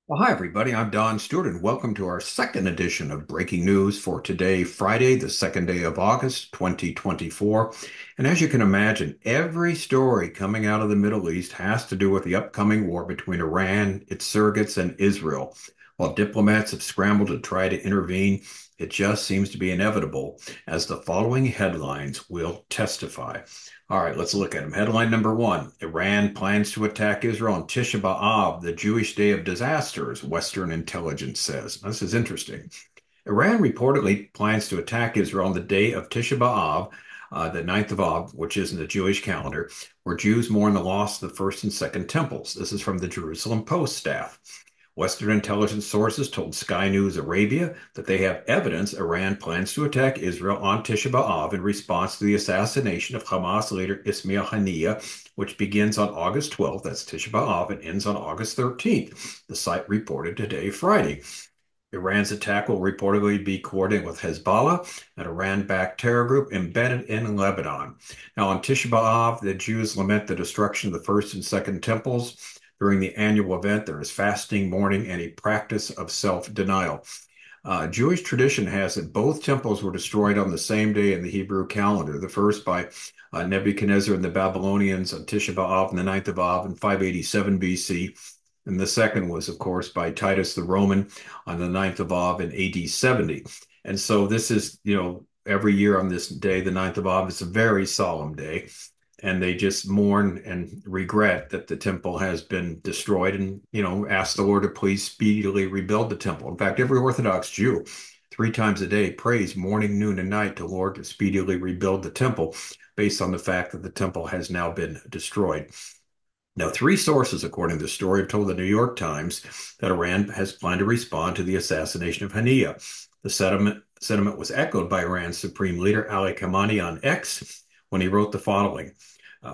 Well, hi, everybody. I'm Don Stewart, and welcome to our second edition of Breaking News for today, Friday, the second day of August, 2024. And as you can imagine, every story coming out of the Middle East has to do with the upcoming war between Iran, its surrogates, and Israel. While diplomats have scrambled to try to intervene, it just seems to be inevitable, as the following headlines will testify. All right, let's look at them. Headline number one: Iran plans to attack Israel on Tisha B'Av, the Jewish Day of Disasters, Western intelligence says. This is interesting. Iran reportedly plans to attack Israel on the day of Tisha B'Av, the 9th of Av, which is in the Jewish calendar, where Jews mourn the loss of the first and second temples. This is from the Jerusalem Post staff. Western intelligence sources told Sky News Arabia that they have evidence Iran plans to attack Israel on Tisha B'Av in response to the assassination of Hamas leader Ismail Haniyeh, which begins on August 12th, that's Tisha B'Av, and ends on August 13th, the site reported today, Friday. Iran's attack will reportedly be coordinated with Hezbollah, an Iran-backed terror group embedded in Lebanon. Now, on Tisha B'Av, the Jews lament the destruction of the first and second temples. During the annual event, there is fasting, mourning, and a practice of self-denial. Jewish tradition has that both temples were destroyed on the same day in the Hebrew calendar, the first by Nebuchadnezzar and the Babylonians on Tisha B'Av on the 9th of Av in 587 BC. And the second was, of course, by Titus the Roman on the 9th of Av in AD 70. And so this is, every year on this day, the 9th of Av, is a very solemn day. And they just mourn and regret that the temple has been destroyed and, ask the Lord to please speedily rebuild the temple. In fact, every Orthodox Jew, 3 times a day, prays morning, noon, and night to the Lord to speedily rebuild the temple based on the fact that the temple has now been destroyed. Now, 3 sources, according to the story, have told the New York Times that Iran has planned to respond to the assassination of Haniyeh. The sentiment was echoed by Iran's supreme leader, Ali Khamenei, on X when he wrote the following.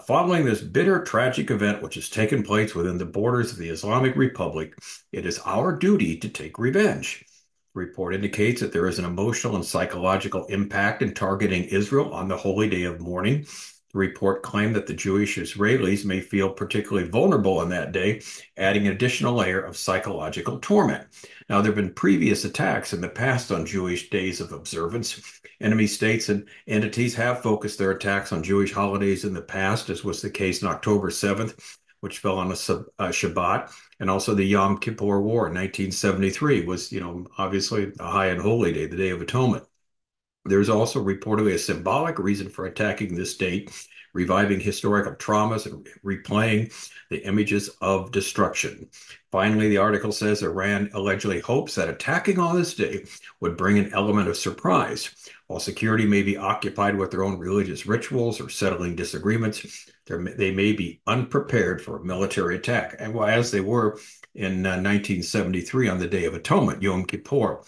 Following this bitter, tragic event which has taken place within the borders of the Islamic Republic, it is our duty to take revenge. The report indicates that there is an emotional and psychological impact in targeting Israel on the holy day of mourning. The report claimed that the Jewish Israelis may feel particularly vulnerable on that day, adding an additional layer of psychological torment. Now, there have been previous attacks in the past on Jewish days of observance. Enemy states and entities have focused their attacks on Jewish holidays in the past, as was the case on October 7th, which fell on a Shabbat, and also the Yom Kippur War in 1973 was, obviously a high and holy day, the Day of Atonement. There's also reportedly a symbolic reason for attacking this date, reviving historical traumas and replaying the images of destruction. Finally, the article says Iran allegedly hopes that attacking on this day would bring an element of surprise. While security may be occupied with their own religious rituals or settling disagreements, they may be unprepared for a military attack, and as they were in 1973 on the Day of Atonement, Yom Kippur.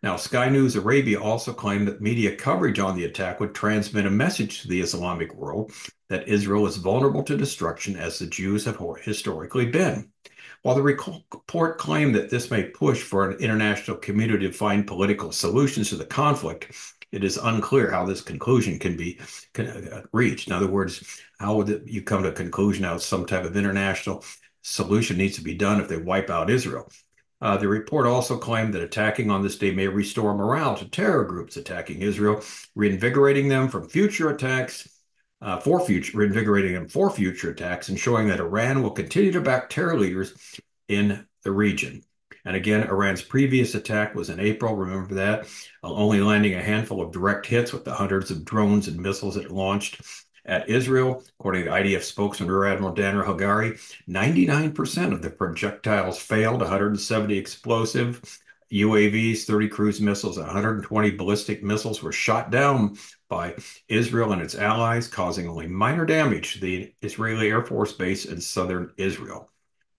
Now, Sky News Arabia also claimed that media coverage on the attack would transmit a message to the Islamic world that Israel is vulnerable to destruction as the Jews have historically been. While the report claimed that this may push for an international community to find political solutions to the conflict, it is unclear how this conclusion can be reached. In other words, how would you come to a conclusion how some type of international solution needs to be done if they wipe out Israel? The report also claimed that attacking on this day may restore morale to terror groups attacking Israel, reinvigorating them for future attacks, and showing that Iran will continue to back terror leaders in the region. And again, Iran's previous attack was in April, remember that, only landing a handful of direct hits with the hundreds of drones and missiles it launched at Israel. According to IDF spokesman Rear Admiral Dan Hagari, 99% of the projectiles failed, 170 explosive UAVs, 30 cruise missiles, 120 ballistic missiles were shot down by Israel and its allies, causing only minor damage to the Israeli Air Force base in southern Israel.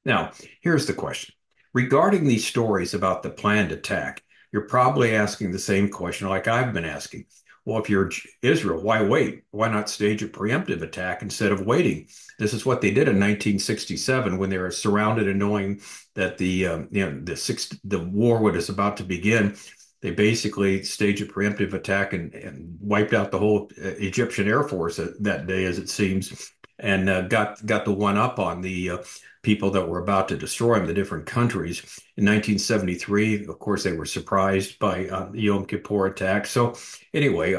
Now, here's the question. Regarding these stories about the planned attack, you're probably asking the same question like I've been asking. Well, if you're Israel, why wait? Why not stage a preemptive attack instead of waiting? This is what they did in 1967 when they were surrounded and knowing that the war was about to begin. They basically staged a preemptive attack and wiped out the whole Egyptian Air Force that day, as it seems. and got the one up on the people that were about to destroy him, the different countries. In 1973, of course, they were surprised by the Yom Kippur attack. So anyway,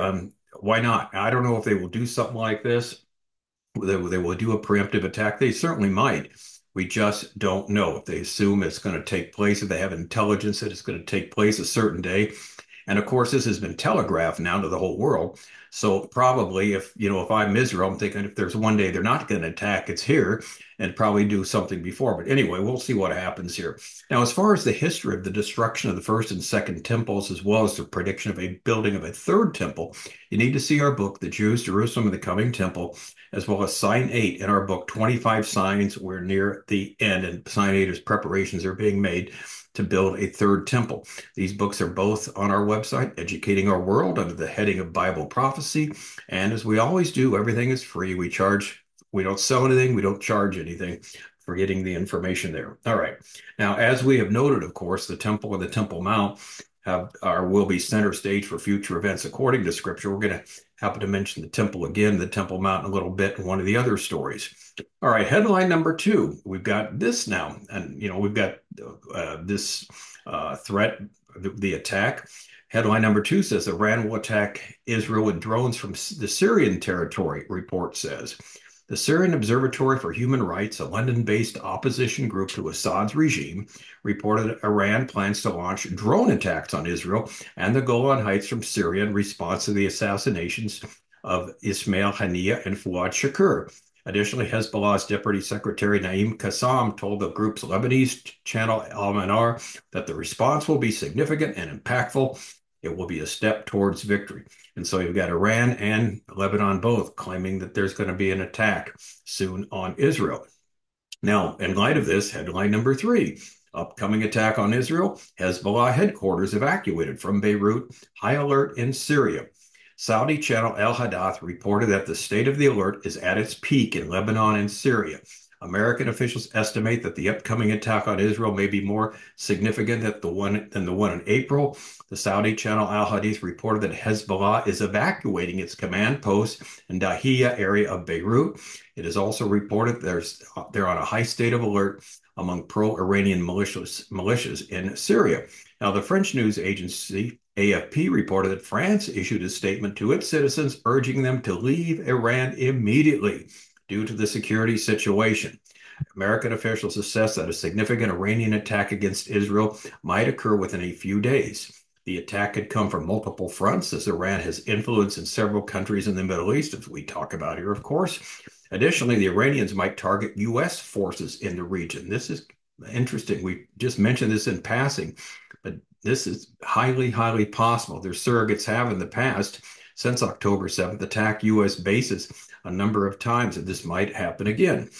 why not? I don't know if they will do something like this. They will do a preemptive attack. They certainly might. We just don't know. If they assume it's going to take place, if they have intelligence that it's going to take place a certain day, and of course, this has been telegraphed now to the whole world. So probably if I'm Israel, I'm thinking if there's one day they're not going to attack, it's here, and probably do something before. But anyway, we'll see what happens here. Now, as far as the history of the destruction of the first and second temples, as well as the prediction of a building of a third temple, you need to see our book, The Jews, Jerusalem, and the Coming Temple, as well as Sign 8 in our book, 25 Signs. We're near the end, and Sign 8 is preparations are being made to build a third temple. These books are both on our website, Educating Our World, under the heading of Bible Prophecy. And as we always do, everything is free. We don't sell anything, we don't charge anything for getting the information there. All right. Now, as we have noted, of course, the temple and the Temple Mount will be center stage for future events according to Scripture. We're going to happen to mention the temple again, the Temple Mount in a little bit in one of the other stories. All right, headline number 2. We've got this now, and we've got this threat, the attack. Headline number 2 says Iran will attack Israel with drones from the Syrian territory, report says. The Syrian Observatory for Human Rights, a London-based opposition group to Assad's regime, reported Iran plans to launch drone attacks on Israel and the Golan Heights from Syria in response to the assassinations of Ismail Haniyeh and Fuad Shakur. Additionally, Hezbollah's Deputy Secretary Naim Qassam told the group's Lebanese channel Al Manar that the response will be significant and impactful. It will be a step towards victory. And so you've got Iran and Lebanon both claiming that there's going to be an attack soon on Israel. Now, in light of this, headline number 3, upcoming attack on Israel, Hezbollah headquarters evacuated from Beirut, high alert in Syria. Saudi channel Al Hadath reported that the state of the alert is at its peak in Lebanon and Syria. American officials estimate that the upcoming attack on Israel may be more significant than the one in April. The Saudi channel Al Hadith reported that Hezbollah is evacuating its command post in Dahiya area of Beirut. It is also reported they're on a high state of alert among pro-Iranian militias in Syria. Now, the French news agency AFP reported that France issued a statement to its citizens urging them to leave Iran immediately due to the security situation. American officials assess that a significant Iranian attack against Israel might occur within a few days. The attack could come from multiple fronts, as Iran has influence in several countries in the Middle East, as we talk about here, of course. Additionally, the Iranians might target U.S. forces in the region. This is interesting. We just mentioned this in passing, but this is highly, highly possible. Their surrogates have in the past, since October 7th, attacked U.S. bases a number of times, and this might happen again.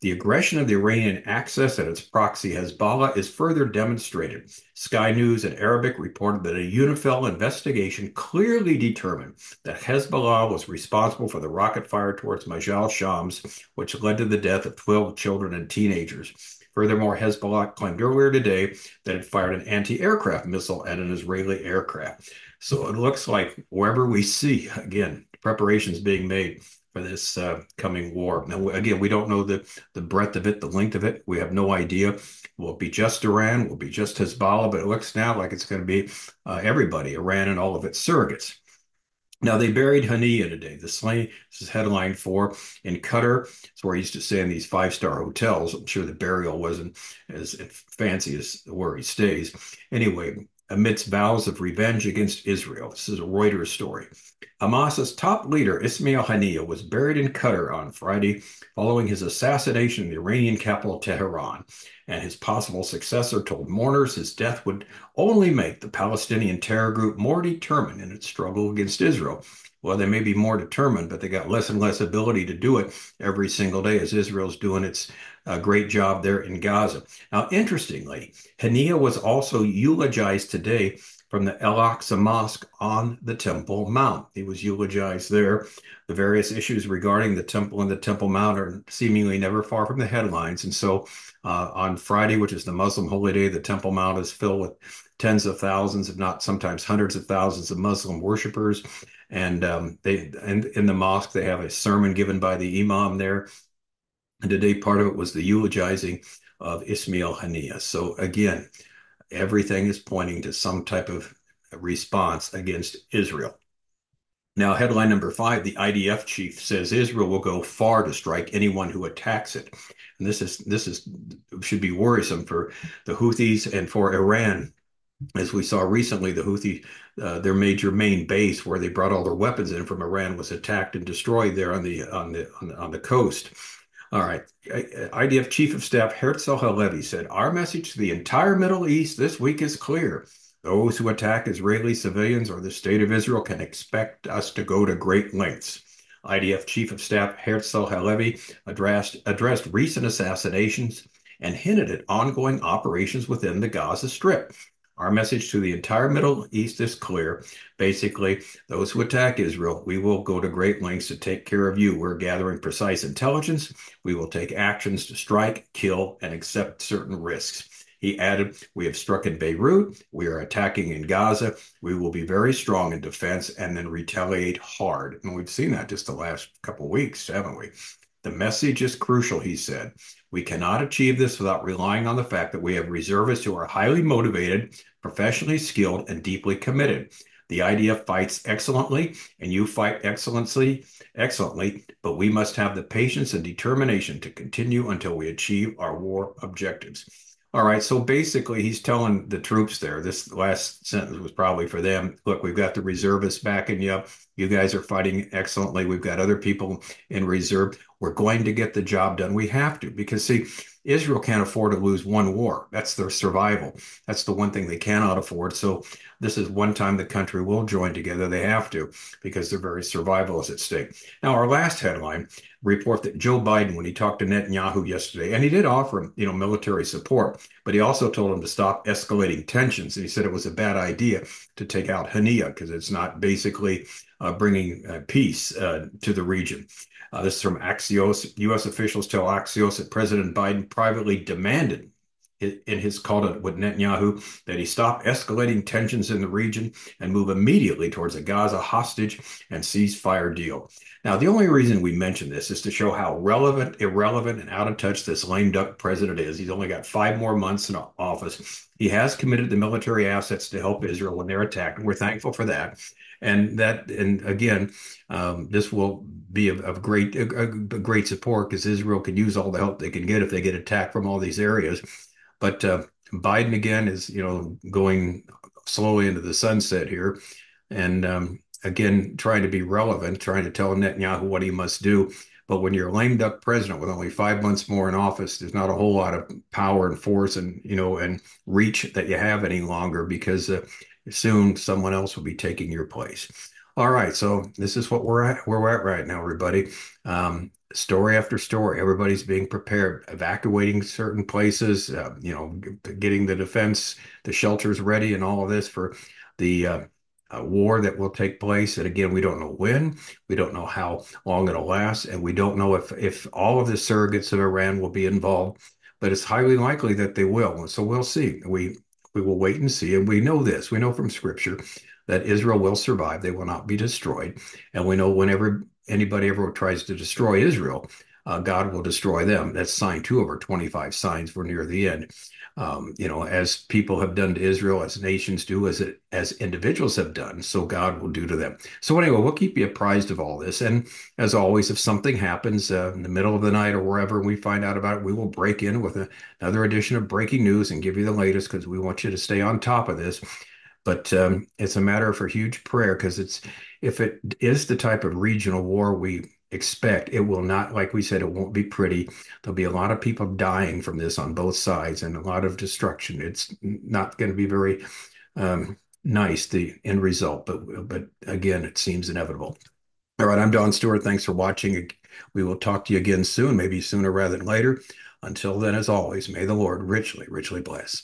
The aggression of the Iranian Axis and its proxy Hezbollah is further demonstrated. Sky News in Arabic reported that a UNIFIL investigation clearly determined that Hezbollah was responsible for the rocket fire towards Majal Shams, which led to the death of 12 children and teenagers. Furthermore, Hezbollah claimed earlier today that it fired an anti-aircraft missile at an Israeli aircraft. So it looks like wherever we see, again, preparations being made for this coming war. Now, again, we don't know the breadth of it, the length of it. We have no idea. Will it be just Iran? Will it be just Hezbollah? But it looks now like it's going to be everybody, Iran and all of its surrogates. Now, they buried Haniyeh today. This is headline 4 in Qatar. It's where he used to stay in these 5-star hotels. I'm sure the burial wasn't as fancy as where he stays. Anyway, amidst vows of revenge against Israel. This is a Reuters story. Hamas's top leader, Ismail Haniyeh, was buried in Qatar on Friday following his assassination in the Iranian capital, Tehran. And his possible successor told mourners his death would only make the Palestinian terror group more determined in its struggle against Israel. Well, they may be more determined, but they got less and less ability to do it every single day as Israel's doing its great job there in Gaza. Now, interestingly, Haniyeh was also eulogized today from the Al-Aqsa Mosque on the Temple Mount. He was eulogized there. The various issues regarding the Temple and the Temple Mount are seemingly never far from the headlines. And so on Friday, which is the Muslim holy day, the Temple Mount is filled with tens of thousands, if not sometimes hundreds of thousands of Muslim worshipers. And in the mosque, they have a sermon given by the imam there. And today, part of it was the eulogizing of Ismail Haniyeh. So again, everything is pointing to some type of response against Israel. Now, headline number 5, the IDF chief says Israel will go far to strike anyone who attacks it. And this is should be worrisome for the Houthis and for Iran. As we saw recently, the Houthi, their major main base where they brought all their weapons in from Iran, was attacked and destroyed there on the coast. All right. IDF Chief of Staff Herzl Halevi said, "Our message to the entire Middle East this week is clear. Those who attack Israeli civilians or the state of Israel can expect us to go to great lengths." IDF Chief of Staff Herzl Halevi addressed recent assassinations and hinted at ongoing operations within the Gaza Strip. Our message to the entire Middle East is clear. Basically, those who attack Israel, we will go to great lengths to take care of you. We're gathering precise intelligence. We will take actions to strike, kill, and accept certain risks. He added, "We have struck in Beirut. We are attacking in Gaza. We will be very strong in defense and then retaliate hard." And we've seen that just the last couple of weeks, haven't we? "The message is crucial," he said. "We cannot achieve this without relying on the fact that we have reservists who are highly motivated, professionally skilled, and deeply committed. The IDF fights excellently, and you fight excellently, but we must have the patience and determination to continue until we achieve our war objectives." All right, so basically, he's telling the troops there, this last sentence was probably for them. Look, we've got the reservists backing you up. You guys are fighting excellently. We've got other people in reserve. We're going to get the job done. We have to, because see, Israel can't afford to lose one war. That's their survival. That's the one thing they cannot afford. So this is one time the country will join together. They have to, because their very survival is at stake. Now, our last headline report that Joe Biden, when he talked to Netanyahu yesterday, and he did offer him, military support, but he also told him to stop escalating tensions. And he said it was a bad idea to take out Haniyeh because it's not basically bringing peace to the region. This is from Axios. U.S. officials tell Axios that President Biden privately demanded in his call with Netanyahu that he stop escalating tensions in the region and move immediately towards a Gaza hostage and ceasefire deal. Now, the only reason we mention this is to show how irrelevant, and out of touch this lame duck president is. He's only got 5 more months in office. He has committed the military assets to help Israel when they're attacked, and we're thankful for that. And again, this will be of great support because Israel can use all the help they can get if they get attacked from all these areas. But Biden again is, going slowly into the sunset here, and again trying to be relevant, trying to tell Netanyahu what he must do. But when you're a lame duck president with only 5 months more in office, there's not a whole lot of power and force and reach that you have any longer because soon someone else will be taking your place. All right, so this is what we're at right now, everybody. Story after story, everybody's being prepared, evacuating certain places, getting the defense, the shelters ready, and all of this for the war that will take place. And again, we don't know when, we don't know how long it'll last, and we don't know if all of the surrogates of Iran will be involved, but it's highly likely that they will. So we'll see. We will wait and see. And we know this. We know from Scripture that Israel will survive. They will not be destroyed. And we know whenever anybody ever tries to destroy Israel, God will destroy them. That's sign 2 over 25 signs. We're near the end. As people have done to Israel, as nations do, as individuals have done, so God will do to them. So anyway, we'll keep you apprised of all this. And as always, if something happens in the middle of the night or wherever, and we find out about it, we will break in with another edition of Breaking News and give you the latest because we want you to stay on top of this. But it's a matter for huge prayer because if it is the type of regional war we expect, it will not, like we said, it won't be pretty. There'll be a lot of people dying from this on both sides and a lot of destruction. It's not going to be very nice, the end result, but again, it seems inevitable. All right, I'm Don Stewart. Thanks for watching. We will talk to you again soon, maybe sooner rather than later. Until then, as always, may the Lord richly, richly bless.